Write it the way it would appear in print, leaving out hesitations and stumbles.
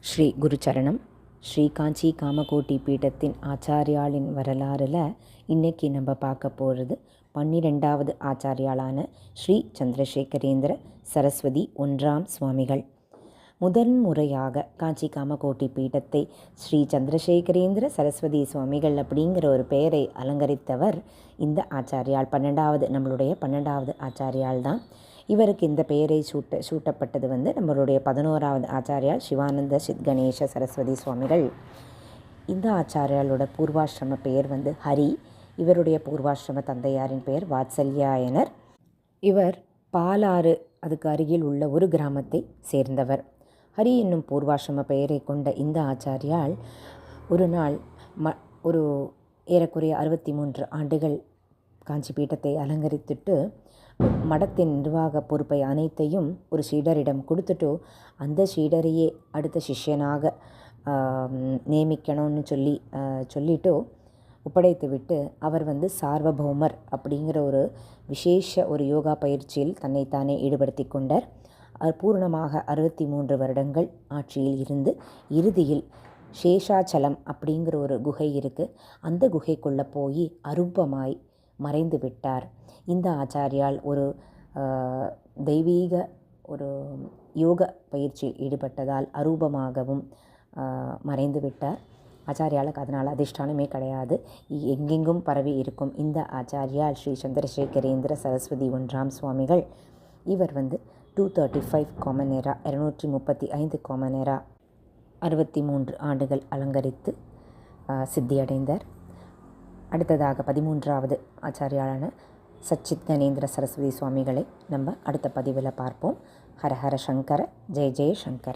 ஸ்ரீ குருச்சரணம். ஸ்ரீ காஞ்சி காமகோட்டி பீடத்தின் ஆச்சாரியாளின் வரலாறில் இன்றைக்கி நம்ம பார்க்க போகிறது 12வது ஆச்சாரியாளான ஸ்ரீ சந்திரசேகரேந்திர சரஸ்வதி ஒன்றாம் சுவாமிகள். முதன் முறையாக காஞ்சி காமகோட்டி பீடத்தை ஸ்ரீ சந்திரசேகரேந்திர சரஸ்வதி சுவாமிகள் அப்படிங்கிற ஒரு பெயரை அலங்கரித்தவர் இந்த ஆச்சாரியால். நம்மளுடைய 12வது ஆச்சாரியால் தான். இவருக்கு இந்த பெயரை சூட்டப்பட்டது நம்மளுடைய 11வது ஆச்சாரியால் சிவானந்த சித்கணேச சரஸ்வதி சுவாமிகள். இந்த ஆச்சாரியாலோட பூர்வாசிரம பெயர் ஹரி. இவருடைய பூர்வாசிரம தந்தையாரின் பெயர் வாத்சல்யாயனர். இவர் பாலாறு அதுக்கு அருகில் உள்ள ஒரு கிராமத்தை சேர்ந்தவர். ஹரி என்னும் பூர்வாசிரம பெயரை கொண்ட இந்த ஆச்சாரியால் ஒரு நாள் ஒரு ஏறக்குறைய 63 ஆண்டுகள் காஞ்சி பீட்டத்தை அலங்கரித்துட்டு மடத்தின் நிர்வாக பொறுப்பை அனைத்தையும் ஒரு சீடரிடம் கொடுத்துட்டு அந்த சீடரையே அடுத்த சிஷ்யனாக நியமிக்கணும்னு சொல்லிட்டு ஒப்படைத்து விட்டு அவர் சார்வபௌமர் அப்படிங்கிற ஒரு விசேஷ ஒரு யோகா பயிற்சியில் தன்னைத்தானே ஈடுபடுத்தி கொண்டார். பூர்ணமாக 63 வருடங்கள் ஆட்சியில் இருந்து இறுதியில் சேஷாச்சலம் அப்படிங்கிற ஒரு குகை இருக்குது. அந்த குகைக்குள்ளே போய் அரூபமாய் மறைந்து விட்டார். இந்த ஆச்சாரியால் ஒரு தெய்வீக ஒரு யோக பயிற்சியில் ஈடுபட்டதால் அரூபமாகவும் மறைந்து விட்டார். ஆச்சாரியாளுக்கு அதனால் அதிஷ்டானமே கிடையாது, எங்கெங்கும் பரவி இருக்கும். இந்த ஆச்சாரியால் ஸ்ரீ சந்திரசேகரேந்திர சரஸ்வதி ஒன்றாம் சுவாமிகள். இவர் 235 காமன் ஏரா, 235 காமன் ஏரா 63 ஆண்டுகள் அலங்கரித்து சித்தியடைந்தார். அடுத்ததாக 13வது ஆச்சாரியாலான சச்சித் கணேந்திர சரஸ்வதி சுவாமிகளை நம்ம அடுத்த பதிவில் பார்ப்போம். ஹர ஹர சங்கர, ஜெய ஜெய சங்கர.